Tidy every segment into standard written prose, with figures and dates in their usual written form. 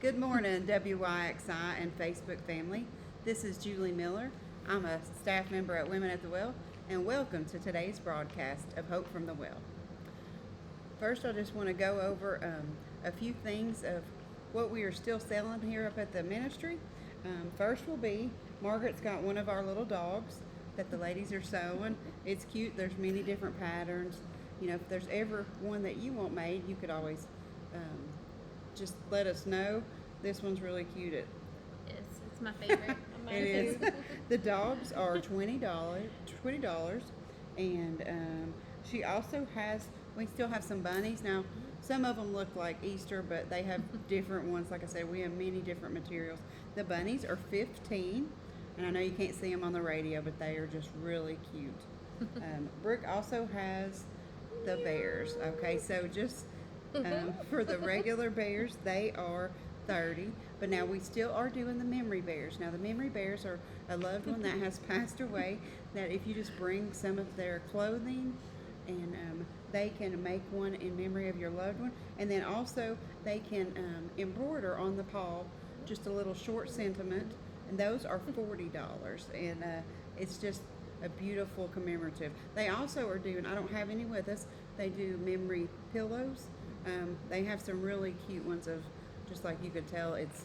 Good morning, WYXI and Facebook family. This is Julie Miller. I'm a staff member at Women at the Well, and welcome to today's broadcast of Hope from the Well. First, I just want to go over a few things of what we are still selling here up at the ministry. First will be, Margaret's got one of our little dogs that the ladies are sewing. It's cute. There's many different patterns. You know, if there's ever one that you want made, you could always just let us know. This one's really cute. It's my favorite. It is. The dogs are $20, and she also has. We still have some bunnies now. Some of them look like Easter, but they have different ones. Like I said, we have many different materials. The bunnies are $15, and I know you can't see them on the radio, but they are just really cute. Brooke also has the bears. Okay, so just for the regular bears, they are $30, but now we still are doing the memory bears. Now the memory bears are a loved one that has passed away, that if you just bring some of their clothing and they can make one in memory of your loved one, and then also they can embroider on the paw just a little short sentiment, and those are $40, and it's just a beautiful commemorative. They also are doing, I don't have any with us, they do memory pillows. They have some really cute ones of, just like you could tell, it's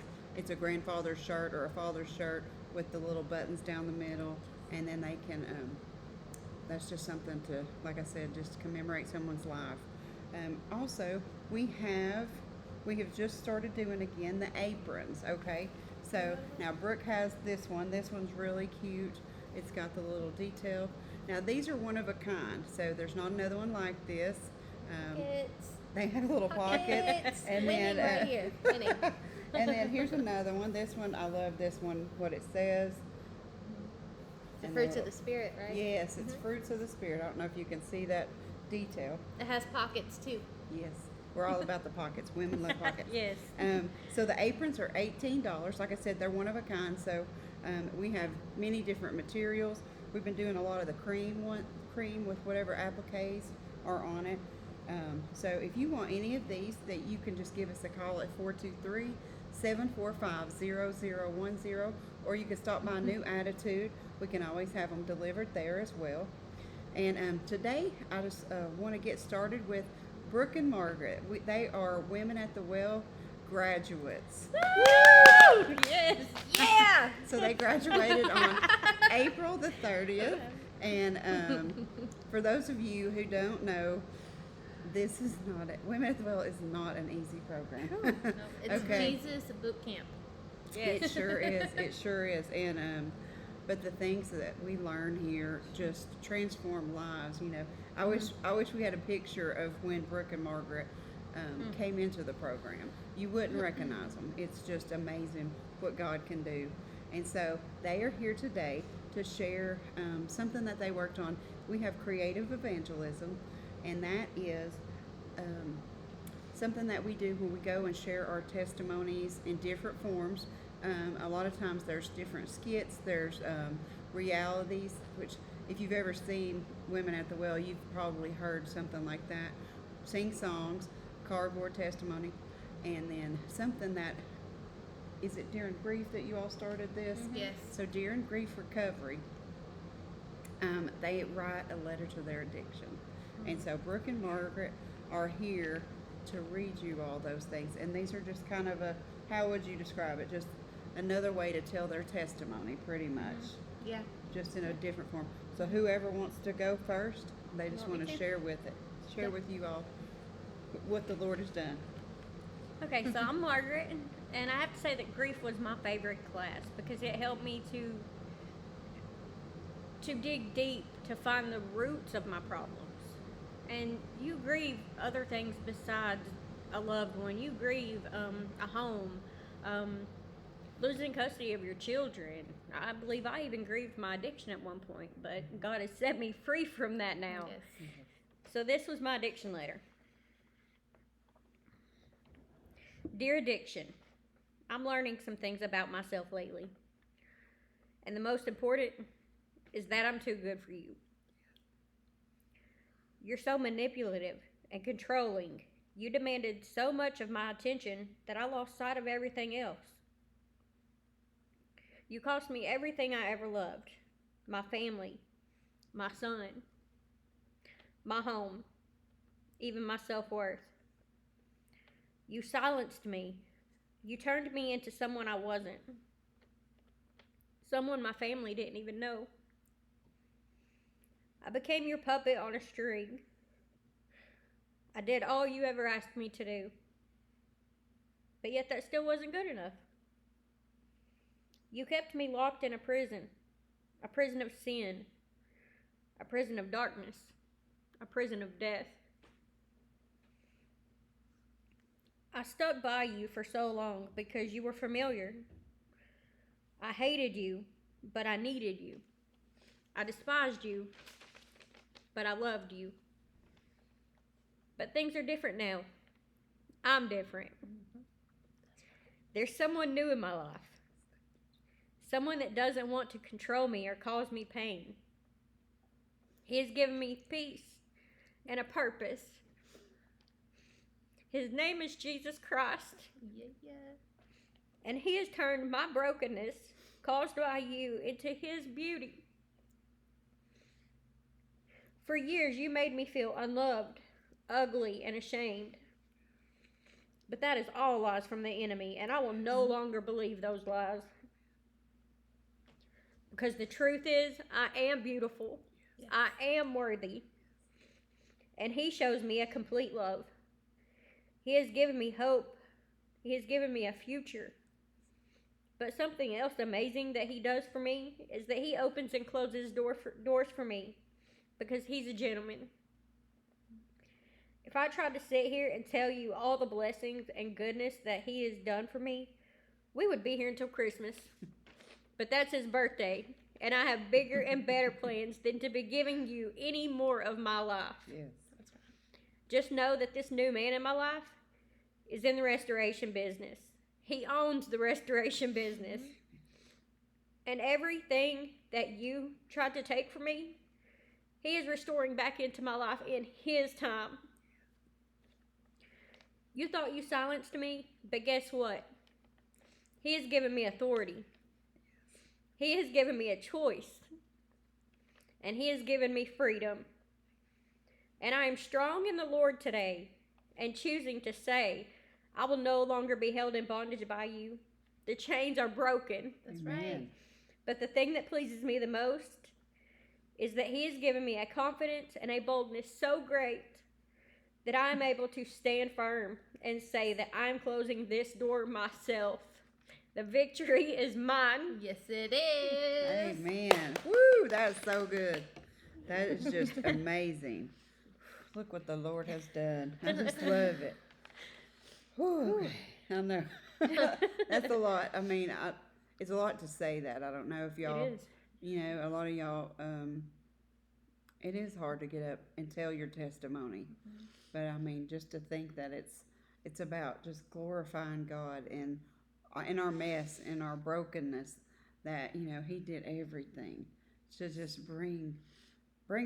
a grandfather's shirt or a father's shirt with the little buttons down the middle, and then they can, that's just something to, like I said, just commemorate someone's life. Also, we have just started doing again the aprons, okay? So now Brooke has this one. This one's really cute. It's got the little detail. Now these are one of a kind, so there's not another one like this. They have little pockets, and then right here. Winning. and then here's another one. This one, I love this one. What it says. The fruits of the spirit, right? Yes, it's fruits of the spirit. I don't know if you can see that detail. It has pockets too. Yes, we're all about the pockets. Women love pockets. Yes. So the aprons are $18. Like I said, they're one of a kind. So we have many different materials. We've been doing a lot of the cream with whatever appliques are on it. So if you want any of these, that you can just give us a call at 423-745-0010, or you can stop by New Attitude. We can always have them delivered there as well. And today, I just want to get started with Brooke and Margaret. They are Women at the Well graduates. Woo! Yes. Yeah. So they graduated on April the 30th. And for those of you who don't know, this is not Women at the Well is not an easy program. No, it's Okay. Jesus boot camp. Yes. It sure is. It sure is. And but the things that we learn here just transform lives. You know, I wish we had a picture of when Brooke and Margaret came into the program. You wouldn't recognize them. It's just amazing what God can do. And so they are here today to share something that they worked on. We have creative evangelism, and that is something that we do when we go and share our testimonies in different forms. A lot of times there's different skits, there's realities, which if you've ever seen Women at the Well, you've probably heard something like that. Sing songs, cardboard testimony, and then something that, is it during grief that you all started this? Mm-hmm. Yes. So during grief recovery, they write a letter to their addiction. Mm-hmm. And so Brooke and Margaret are here to read you all those things. And these are just kind of how would you describe it? Just another way to tell their testimony, pretty much. Yeah. Just in a different form. So whoever wants to go first, they just want to share with you all what the Lord has done. Okay, so I'm Margaret, and I have to say that grief was my favorite class because it helped me to dig deep to find the roots of my problems. And you grieve other things besides a loved one. You grieve a home, losing custody of your children. I believe I even grieved my addiction at one point, but God has set me free from that now. Yes. So this was my addiction letter. Dear addiction, I'm learning some things about myself lately. And the most important is that I'm too good for you. You're so manipulative and controlling. You demanded so much of my attention that I lost sight of everything else. You cost me everything I ever loved. My family, my son, my home, even my self-worth. You silenced me. You turned me into someone I wasn't. Someone my family didn't even know. I became your puppet on a string. I did all you ever asked me to do. But yet that still wasn't good enough. You kept me locked in a prison of sin, a prison of darkness, a prison of death. I stuck by you for so long because you were familiar. I hated you, but I needed you. I despised you, but I loved you. But things are different now. I'm different. There's someone new in my life. Someone that doesn't want to control me or cause me pain. He has given me peace and a purpose. His name is Jesus Christ. Yeah. And he has turned my brokenness, caused by you, into his beauty. For years, you made me feel unloved, ugly, and ashamed. But that is all lies from the enemy, and I will no longer believe those lies. Because the truth is, I am beautiful. Yes. I am worthy. And he shows me a complete love. He has given me hope. He has given me a future. But something else amazing that he does for me is that he opens and closes doors for me because he's a gentleman. If I tried to sit here and tell you all the blessings and goodness that he has done for me, we would be here until Christmas. But that's his birthday, and I have bigger and better plans than to be giving you any more of my life. Yes, that's right. Just know that this new man in my life is in the restoration business. He owns the restoration business. And everything that you tried to take from me, he is restoring back into my life in his time. You thought you silenced me, but guess what? He has given me authority. He has given me a choice. And he has given me freedom. And I am strong in the Lord today and choosing to say, I will no longer be held in bondage by you. The chains are broken. That's Amen. right. But the thing that pleases me the most is that he has given me a confidence and a boldness so great that I am able to stand firm and say that I'm closing this door myself. The victory is mine. Yes, it is. Amen. Woo, that's so good. That is just amazing. Look what the Lord has done. I just love it. Whew, I know. That's a lot. I mean, it's a lot to say that. I don't know if y'all, It is. you know, a lot of y'all, it is hard to get up and tell your testimony. Mm-hmm. But I mean, just to think that it's about just glorifying God and in our mess, in our brokenness, that, you know, he did everything to just bring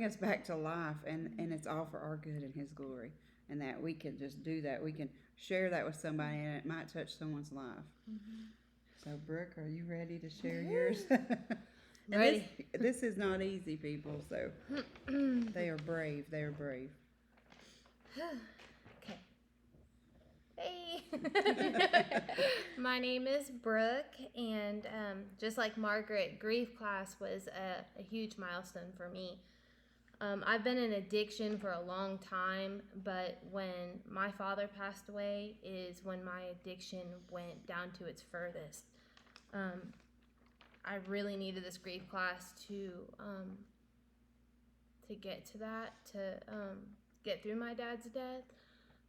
us back to life, and it's all for our good and his glory, and that we can just do that. We can share that with somebody, and it might touch someone's life. Mm-hmm. So, Brooke, are you ready to share yours? Ready. This is not easy, people, so they are brave. They are brave. Okay. Hey. My name is Brooke, and just like Margaret, grief class was a huge milestone for me. I've been in addiction for a long time, but when my father passed away is when my addiction went down to its furthest. I really needed this grief class to get to that, to get through my dad's death,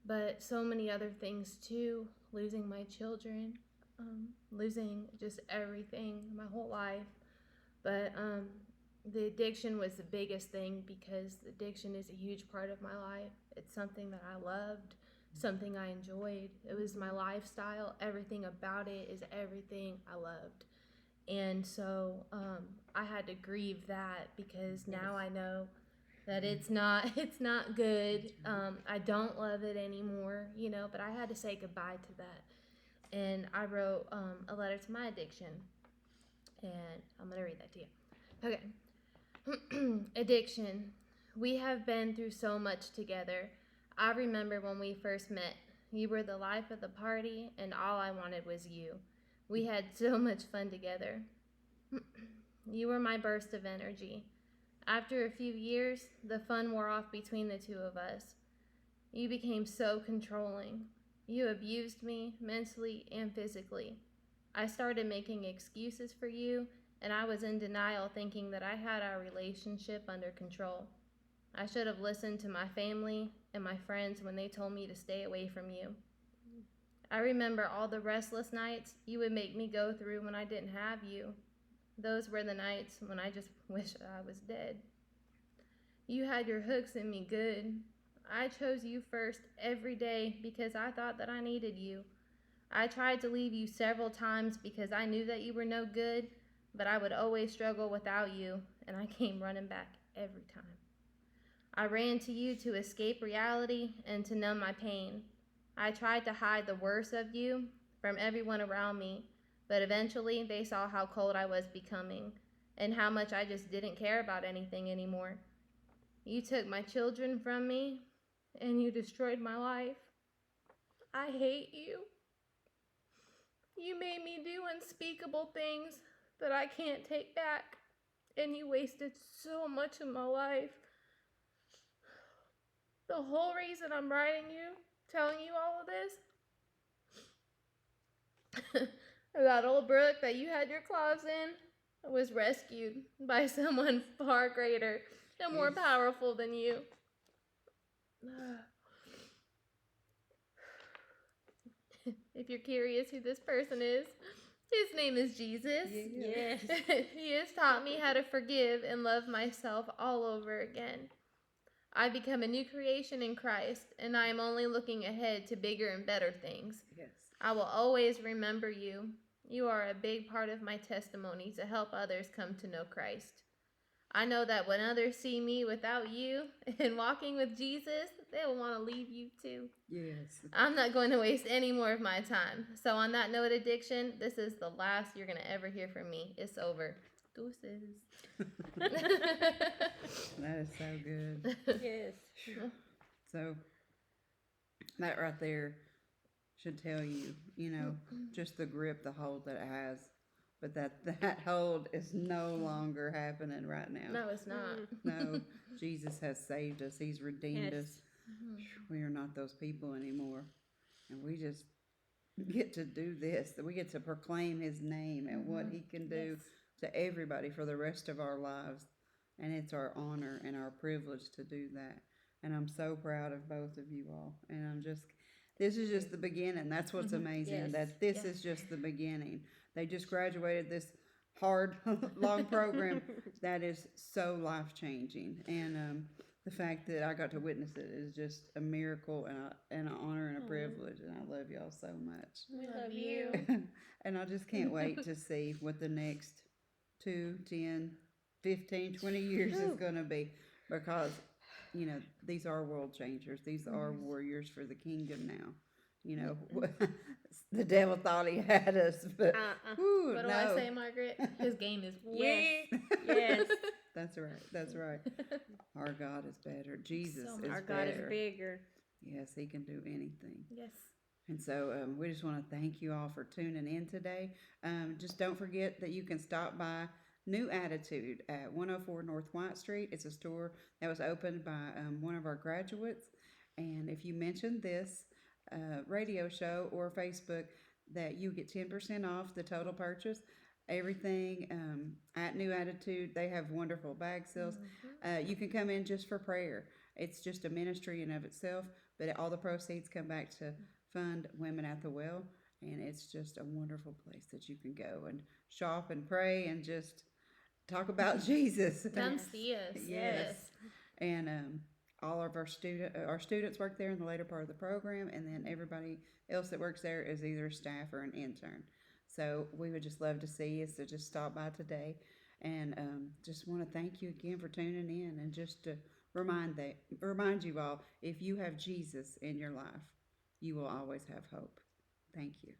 but so many other things too, losing my children, losing just everything, my whole life. But the addiction was the biggest thing, because addiction is a huge part of my life. It's something that I loved, something I enjoyed. It was my lifestyle. Everything about it is everything I loved. And so I had to grieve that, because now I know that it's not good. I don't love it anymore, but I had to say goodbye to that. And I wrote a letter to my addiction, and I'm going to read that to you. Okay. Addiction. We have been through so much together. I remember when we first met. You were the life of the party, and all I wanted was you. We had so much fun together. You were my burst of energy. After a few years, the fun wore off between the two of us. You became so controlling. You abused me mentally and physically. I started making excuses for you, and I was in denial, thinking that I had our relationship under control. I should have listened to my family and my friends when they told me to stay away from you. I remember all the restless nights you would make me go through when I didn't have you. Those were the nights when I just wished I was dead. You had your hooks in me good. I chose you first every day because I thought that I needed you. I tried to leave you several times because I knew that you were no good, but I would always struggle without you, and I came running back every time. I ran to you to escape reality and to numb my pain. I tried to hide the worst of you from everyone around me, but eventually they saw how cold I was becoming and how much I just didn't care about anything anymore. You took my children from me and you destroyed my life. I hate you. You made me do unspeakable things that I can't take back, and you wasted so much of my life. The whole reason I'm writing you, telling you all of this, about old Brooke that you had your claws in, was rescued by someone far greater and more powerful than you. If you're curious who this person is, his name is Jesus. Yes. He has taught me how to forgive and love myself all over again. I become a new creation in Christ, and I am only looking ahead to bigger and better things. Yes. I will always remember you. You are a big part of my testimony to help others come to know Christ. I know that when others see me without you and walking with Jesus, they will want to leave you too. Yes. I'm not going to waste any more of my time. So on that note, addiction, this is the last you're going to ever hear from me. It's over. Deuces. That is so good. Yes. So that right there should tell you, just the grip, the hold that it has. But that hold is no longer happening right now. No, it's not. No, Jesus has saved us. He's redeemed Yes. us. We are not those people anymore. And we just get to do this. That we get to proclaim his name and what he can do to everybody for the rest of our lives. And it's our honor and our privilege to do that. And I'm so proud of both of you all. And this is just the beginning. That's what's amazing. Yes. That this is just the beginning. They just graduated this hard, long program that is so life-changing. And the fact that I got to witness it is just a miracle and an honor and a privilege. And I love y'all so much. We love you. And I just can't wait to see what the next 2, 10, 15, 20 years is going to be. Because, these are world changers. These are warriors for the kingdom now. The devil thought he had us, but What do I say, Margaret? His game is Yes. weak. Yes. That's right. Our God is better. Jesus is Our better. God is bigger. Yes, he can do anything. Yes. And so we just want to thank you all for tuning in today. Just don't forget that you can stop by New Attitude at 104 North White Street. It's a store that was opened by one of our graduates. And if you mention this radio show or Facebook, that you get 10% off the total purchase. Everything at New Attitude, they have wonderful bag sales. You can come in just for prayer. It's just a ministry in of itself, but all the proceeds come back to fund Women at the Well, and it's just a wonderful place that you can go and shop and pray and just talk about Jesus. Come see us. Yes. And all of our students work there in the later part of the program, and then everybody else that works there is either staff or an intern. So we would just love to see you. So just stop by today, and just want to thank you again for tuning in and just to remind you all, if you have Jesus in your life, you will always have hope. Thank you.